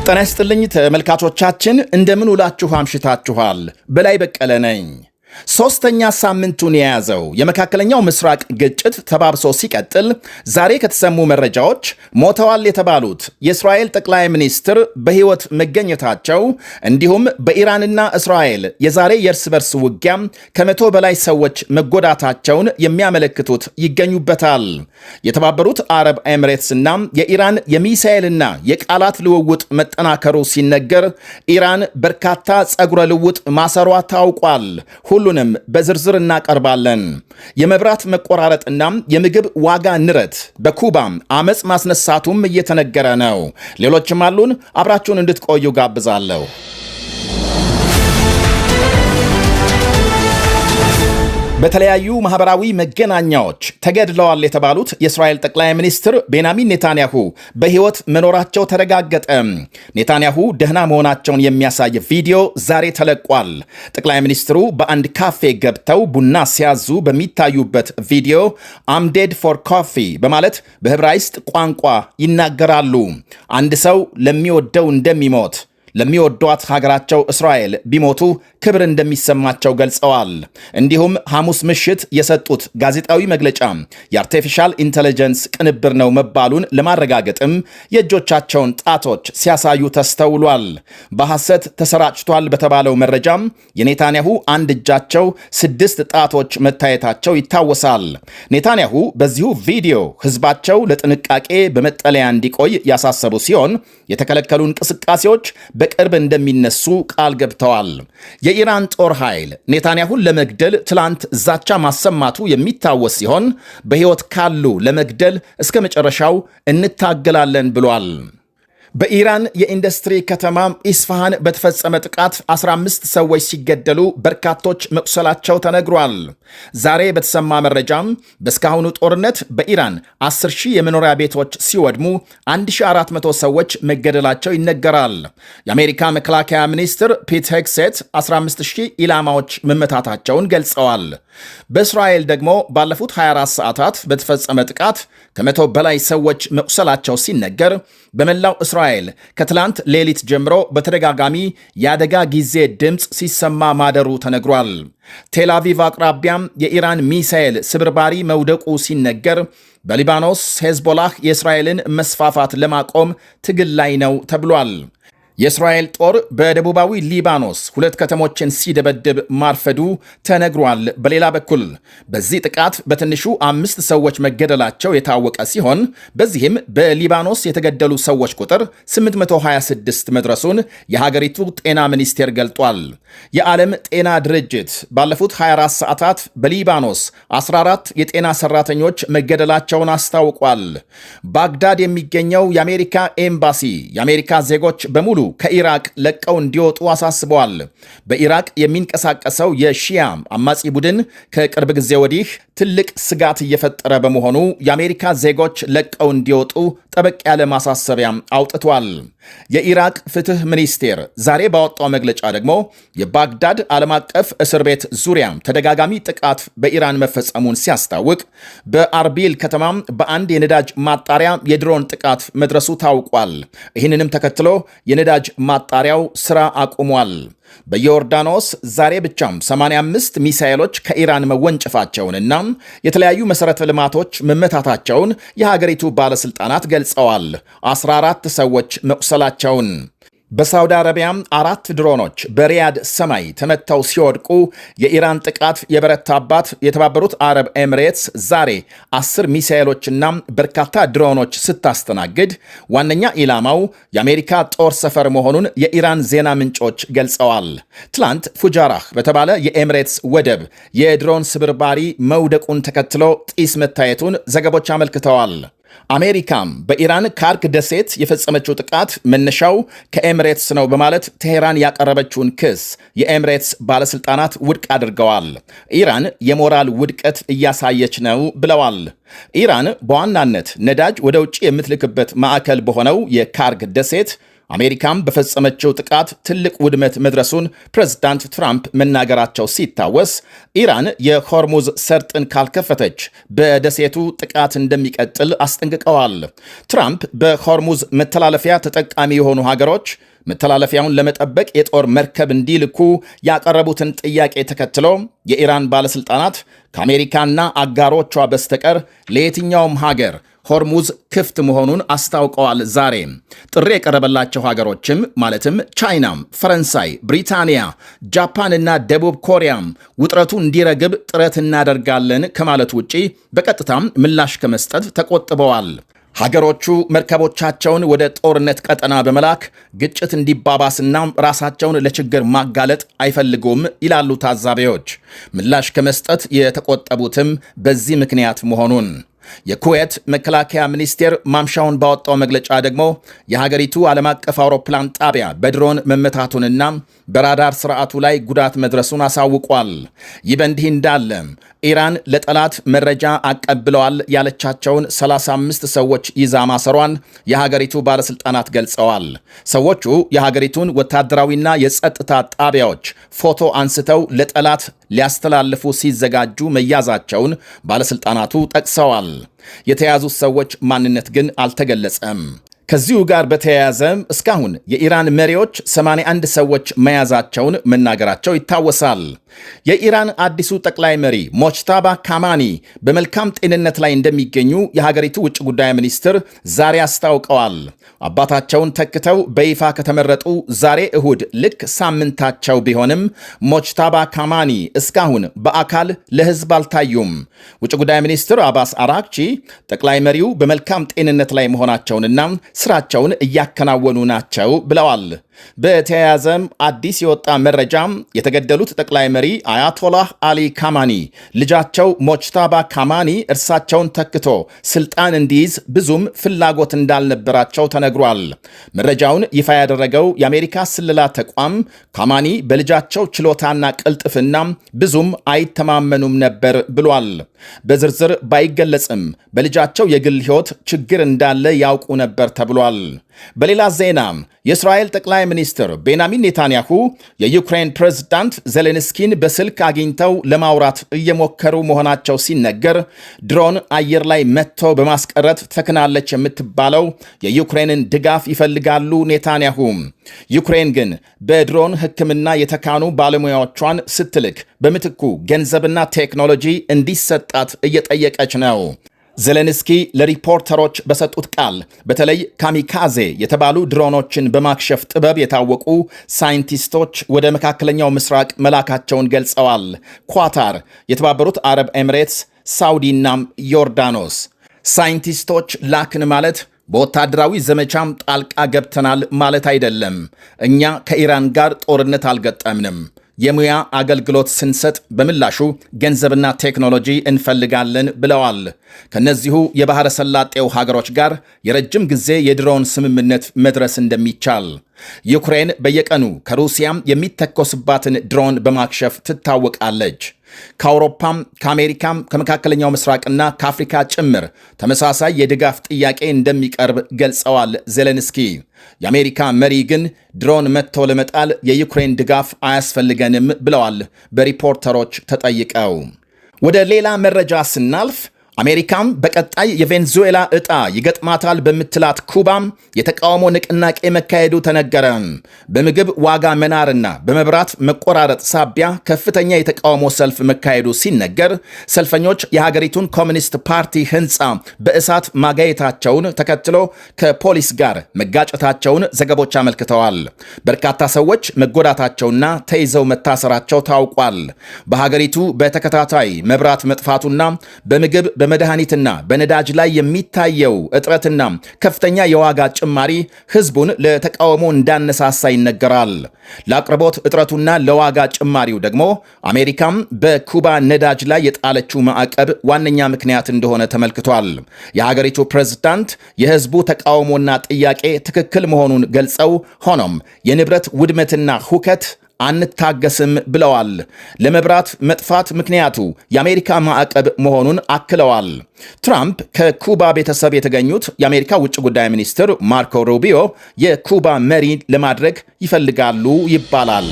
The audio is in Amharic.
ጤና ይስጥልኝ ተመልካቾቻችን፣ እንደምን ውላችሁ አምሽታችኋል? በላይ በቀለ ነኝ። ሶስተኛ ሳምንቱን የያዘው የመካከለኛው ምስራቅ ግጭት ተባብሶ ሲቀጥል ዛሬ ከተሰሙ መረጃዎች ሞተዋል የተባሉት የእስራኤል ጠቅላይ ሚኒስትር በሕይወት መገኘታቸው እንዲሁም በኢራንና እስራኤል የዛሬ የእርስ በርስ ውጊያ ከ100 በላይ ሰዎች መጎዳታቸውን የሚያመለክቱት ይገኙበታል። የተባበሩት አረብ ኤምሬትስና የኢራን የሚሳኤልና የቃላት ልውውጥ መጠናከሩ ሲነገር ኢራን በርካታ ጸጉረ ልውጥ ማሰሯ ታውቋል። ሁሉንም በዝርዝር እናቀርባለን። የመብራት መቆራረጥና የምግብ ዋጋ ንረት በኩባም አመጽ ማስነሳቱም እየተነገረ ነው። ሌሎችም አሉን። አብራችሁን እንድትቆዩ ጋብዛለሁ። በተለያዩ ማህበራዊ መገናኛዎች ተገድለዋል የተባሉት የእስራኤል ጠቅላይ ሚኒስትር ቤንያሚን ኔታንያሁ በሕይወት መኖራቸው ተረጋገጠ። ኔታንያሁ ደህና መሆናቸውን የሚያሳይ ቪዲዮ ዛሬ ተለቋል። ጠቅላይ ሚኒስትሩ በአንድ ካፌ ገብተው ቡና ሲያዙ በሚታዩበት ቪዲዮ አም ዴድ ፎር ኮፊ በማለት በዕብራይስጥ ቋንቋ ይናገራሉ። አንድ ሰው ለሚወደው እንደሚሞት ለሚወዷት ሀገራቸው እስራኤል ቢሞቱ ክብር እንደሚሰማቸው ገልጸዋል። እንዲሁም ሐሙስ ምሽት የሰጡት ጋዜጣዊ መግለጫ የአርቲፊሻል ኢንተለጀንስ ቅንብር ነው መባሉን ለማረጋገጥም የእጆቻቸውን ጣቶች ሲያሳዩ ተስተውሏል። በሐሰት ተሰራጭቷል በተባለው መረጃም የኔታንያሁ አንድ እጃቸው 6 ጣቶች መታየታቸው ይታወሳል። ኔታንያሁ በዚሁ ቪዲዮ ሕዝባቸው ለጥንቃቄ በመጠለያ እንዲቆይ ያሳሰቡ ሲሆን የተከለከሉ እንቅስቃሴዎች በቅርብ እንደሚነሱ ቃል ገብተዋል። የኢራን ጦር ኃይል ኔታንያሁን ለመግደል ትላንት ዛቻ ማሰማቱ የሚታወስ ሲሆን በሕይወት ካሉ ለመግደል እስከ መጨረሻው እንታገላለን ብሏል። በኢራን የኢንዱስትሪ ከተማ ኢስፋሃን በተፈጸመ ጥቃት 15 ሰዎች ሲገደሉ በርካቶች መቁሰላቸው ተነግሯል። ዛሬ በተሰማ መረጃም በእስካሁኑ ጦርነት በኢራን 10,000 የመኖሪያ ቤቶች ሲወድሙ 1400 ሰዎች መገደላቸው ይነገራል። የአሜሪካ መከላከያ ሚኒስትር ፒት ሄግሴት 15,000 ኢላማዎች መመታታቸውን ገልጸዋል። በእስራኤል ደግሞ ባለፉት 24 ሰዓታት በተፈጸመ ጥቃት ከ100 በላይ ሰዎች መቁሰላቸው ሲነገር በመላው እስራኤል ከትላንት ሌሊት ጀምሮ በተደጋጋሚ የአደጋ ጊዜ ድምፅ ሲሰማ ማደሩ ተነግሯል። ቴል አቪቭ አቅራቢያም የኢራን ሚሳኤል ስብርባሪ መውደቁ ሲነገር በሊባኖስ ሄዝቦላህ የእስራኤልን መስፋፋት ለማቆም ትግል ላይ ነው ተብሏል። የእስራኤል ጦር በደቡባዊ ሊባኖስ 2 ከተሞችን ሲደበድብ ማርፈዱ ተነግሯል። በሌላ በኩል በዚህ ጥቃት በትንሹ 5 ሰዎች መገደላቸው የታወቀ ሲሆን በዚህም በሊባኖስ የተገደሉ ሰዎች ቁጥር 826 መድረሱን የሀገሪቱ ጤና ሚኒስቴር ገልጧል። የዓለም ጤና ድርጅት ባለፉት 24 ሰዓታት በሊባኖስ 14 የጤና ሰራተኞች መገደላቸውን አስታውቋል። ባግዳድ የሚገኘው የአሜሪካ ኤምባሲ የአሜሪካ ዜጎች በሙሉ ከኢራቅ ለቀው እንዲወጡ አሳስበዋል። በኢራቅ የሚንቀሳቀሰው የሺያ አማጺ ቡድን ከቅርብ ጊዜ ወዲህ ትልቅ ስጋት እየፈጠረ በመሆኑ የአሜሪካ ዜጎች ለቀው እንዲወጡ ጠበቅ ያለ ማሳሰቢያ አውጥቷል። የኢራቅ ፍትህ ሚኒስቴር ዛሬ ባወጣው መግለጫ ደግሞ የባግዳድ ዓለም አቀፍ እስር ቤት ዙሪያ ተደጋጋሚ ጥቃት በኢራን መፈጸሙን ሲያስታውቅ በአርቢል ከተማም በአንድ የነዳጅ ማጣሪያ የድሮን ጥቃት መድረሱ ታውቋል። ይህንንም ተከትሎ የነዳጅ ማጣሪያው ስራ አቁሟል። በዮርዳኖስ ዛሬ ብቻም 85 ሚሳኤሎች ከኢራን መወንጨፋቸውንና የተለያዩ መሠረተ ልማቶች መመታታቸውን የሀገሪቱ ባለሥልጣናት ገልጸዋል። 14 ሰዎች መቁሰላቸውን። በሳውዲ አረቢያም 4 ድሮኖች በሪያድ ሰማይ ተመተው ሲወድቁ የኢራን ጥቃት የበረታባት የተባበሩት አረብ ኤምሬትስ ዛሬ 10 ሚሳኤሎችና በርካታ ድሮኖች ስታስተናግድ ዋነኛ ኢላማው የአሜሪካ ጦር ሰፈር መሆኑን የኢራን ዜና ምንጮች ገልጸዋል። ትላንት ፉጃራህ በተባለ የኤምሬትስ ወደብ የድሮን ስብርባሪ መውደቁን ተከትሎ ጢስ መታየቱን ዘገቦች አመልክተዋል። አሜሪካም በኢራን ካርክ ደሴት የፈጸመችው ጥቃት መነሻው ከኤምሬትስ ነው በማለት ቴሄራን ያቀረበችውን ክስ የኤምሬትስ ባለስልጣናት ውድቅ አድርገዋል። ኢራን የሞራል ውድቀት እያሳየች ነው ብለዋል። ኢራን በዋናነት ነዳጅ ወደ ውጭ የምትልክበት ማዕከል በሆነው የካርክ ደሴት አሜሪካም በፈጸመችው ጥቃት ትልቅ ውድመት መድረሱን ፕሬዝዳንት ትራምፕ መናገራቸው ሲታወስ ኢራን የሆርሙዝ ሰርጥን ካልከፈተች በደሴቱ ጥቃት እንደሚቀጥል አስጠንቅቀዋል። ትራምፕ በሆርሙዝ መተላለፊያ ተጠቃሚ የሆኑ ሀገሮች መተላለፊያውን ለመጠበቅ የጦር መርከብ እንዲልኩ ያቀረቡትን ጥያቄ ተከትሎ የኢራን ባለሥልጣናት ከአሜሪካና አጋሮቿ በስተቀር ለየትኛውም ሀገር ሆርሙዝ ክፍት መሆኑን አስታውቀዋል። ዛሬ ጥሪ የቀረበላቸው ሀገሮችም ማለትም ቻይናም፣ ፈረንሳይ፣ ብሪታንያ፣ ጃፓንና ደቡብ ኮሪያም ውጥረቱ እንዲረግብ ጥረት እናደርጋለን ከማለት ውጪ በቀጥታም ምላሽ ከመስጠት ተቆጥበዋል። ሀገሮቹ መርከቦቻቸውን ወደ ጦርነት ቀጠና በመላክ ግጭት እንዲባባስና ራሳቸውን ለችግር ማጋለጥ አይፈልጉም ይላሉ ታዛቢዎች። ምላሽ ከመስጠት የተቆጠቡትም በዚህ ምክንያት መሆኑን የኩዌት መከላከያ ሚኒስቴር ማምሻውን ባወጣው መግለጫ ደግሞ የሀገሪቱ ዓለም አቀፍ አውሮፕላን ጣቢያ በድሮን መመታቱንና በራዳር ስርዓቱ ላይ ጉዳት መድረሱን አሳውቋል። ይህ በእንዲህ እንዳለ ኢራን ለጠላት መረጃ አቀብለዋል ያለቻቸውን 35 ሰዎች ይዛ ማሰሯን የሀገሪቱ ባለሥልጣናት ገልጸዋል። ሰዎቹ የሀገሪቱን ወታደራዊና የጸጥታ ጣቢያዎች ፎቶ አንስተው ለጠላት ሊያስተላልፉ ሲዘጋጁ መያዛቸውን ባለሥልጣናቱ ጠቅሰዋል። የተያዙት ሰዎች ማንነት ግን አልተገለጸም። ከዚሁ ጋር በተያያዘ እስካሁን የኢራን መሪዎች 81 ሰዎች መያዛቸውን መናገራቸው ይታወሳል። የኢራን አዲሱ ጠቅላይ መሪ ሞጅታባ ካማኒ በመልካም ጤንነት ላይ እንደሚገኙ የሀገሪቱ ውጭ ጉዳይ ሚኒስትር ዛሬ አስታውቀዋል። አባታቸውን ተክተው በይፋ ከተመረጡ ዛሬ እሁድ ልክ ሳምንታቸው ቢሆንም ሞጅታባ ካማኒ እስካሁን በአካል ለሕዝብ አልታዩም። ውጭ ጉዳይ ሚኒስትር አባስ አራክቺ ጠቅላይ መሪው በመልካም ጤንነት ላይ መሆናቸውንና ስራቸውን እያከናወኑ ናቸው ብለዋል። በተያያዘም አዲስ የወጣ መረጃም የተገደሉት ጠቅላይ መሪ አያቶላህ አሊ ካማኒ ልጃቸው ሞጅታባ ካማኒ እርሳቸውን ተክቶ ስልጣን እንዲይዝ ብዙም ፍላጎት እንዳልነበራቸው ተነግሯል። መረጃውን ይፋ ያደረገው የአሜሪካ ስለላ ተቋም ካማኒ በልጃቸው ችሎታና ቅልጥፍና ብዙም አይተማመኑም ነበር ብሏል። በዝርዝር ባይገለጽም በልጃቸው የግል ሕይወት ችግር እንዳለ ያውቁ ነበር ተብሏል። በሌላ ዜና የእስራኤል ጠቅላይ ሚኒስትር ቤንያሚን ኔታንያሁ የዩክሬን ፕሬዝዳንት ዜሌንስኪን በስልክ አግኝተው ለማውራት እየሞከሩ መሆናቸው ሲነገር ድሮን አየር ላይ መጥቶ በማስቀረት ተክናለች የምትባለው የዩክሬንን ድጋፍ ይፈልጋሉ ኔታንያሁ። ዩክሬን ግን በድሮን ሕክምና የተካኑ ባለሙያዎቿን ስትልክ በምትኩ ገንዘብና ቴክኖሎጂ እንዲሰጣት እየጠየቀች ነው። ዜሌንስኪ ለሪፖርተሮች በሰጡት ቃል በተለይ ካሚካዜ የተባሉ ድሮኖችን በማክሸፍ ጥበብ የታወቁ ሳይንቲስቶች ወደ መካከለኛው ምስራቅ መላካቸውን ገልጸዋል። ኳታር፣ የተባበሩት አረብ ኤሚሬትስ፣ ሳውዲና ዮርዳኖስ ሳይንቲስቶች ላክን ማለት በወታደራዊ ዘመቻም ጣልቃ ገብተናል ማለት አይደለም። እኛ ከኢራን ጋር ጦርነት አልገጠምንም። የሙያ አገልግሎት ስንሰጥ በምላሹ ገንዘብና ቴክኖሎጂ እንፈልጋለን ብለዋል። ከነዚሁ የባሕረ ሰላጤው ሀገሮች ጋር የረጅም ጊዜ የድሮን ስምምነት መድረስ እንደሚቻል ዩክሬን በየቀኑ ከሩሲያም የሚተኮስባትን ድሮን በማክሸፍ ትታወቃለች። ከአውሮፓም ከአሜሪካም ከመካከለኛው ምስራቅና ከአፍሪካ ጭምር ተመሳሳይ የድጋፍ ጥያቄ እንደሚቀርብ ገልጸዋል ዜሌንስኪ። የአሜሪካ መሪ ግን ድሮን መጥቶ ለመጣል የዩክሬን ድጋፍ አያስፈልገንም ብለዋል በሪፖርተሮች ተጠይቀው። ወደ ሌላ መረጃ ስናልፍ አሜሪካም በቀጣይ የቬንዙዌላ ዕጣ ይገጥማታል በምትላት ኩባም የተቃውሞ ንቅናቄ መካሄዱ ተነገረ። በምግብ ዋጋ መናርና በመብራት መቆራረጥ ሳቢያ ከፍተኛ የተቃውሞ ሰልፍ መካሄዱ ሲነገር ሰልፈኞች የሀገሪቱን ኮሚኒስት ፓርቲ ሕንፃ በእሳት ማጋየታቸውን ተከትሎ ከፖሊስ ጋር መጋጨታቸውን ዘገቦች አመልክተዋል። በርካታ ሰዎች መጎዳታቸውና ተይዘው መታሰራቸው ታውቋል። በሀገሪቱ በተከታታይ መብራት መጥፋቱና በምግብ በመድኃኒትና በነዳጅ ላይ የሚታየው እጥረትና ከፍተኛ የዋጋ ጭማሪ ሕዝቡን ለተቃውሞ እንዳነሳሳ ይነገራል። ለአቅርቦት እጥረቱና ለዋጋ ጭማሪው ደግሞ አሜሪካም በኩባ ነዳጅ ላይ የጣለችው ማዕቀብ ዋነኛ ምክንያት እንደሆነ ተመልክቷል። የሀገሪቱ ፕሬዝዳንት የሕዝቡ ተቃውሞና ጥያቄ ትክክል መሆኑን ገልጸው ሆኖም የንብረት ውድመትና ሁከት አንታገስም ብለዋል። ለመብራት መጥፋት ምክንያቱ የአሜሪካ ማዕቀብ መሆኑን አክለዋል። ትራምፕ ከኩባ ቤተሰብ የተገኙት የአሜሪካ ውጭ ጉዳይ ሚኒስትር ማርኮ ሩቢዮ የኩባ መሪ ለማድረግ ይፈልጋሉ ይባላል።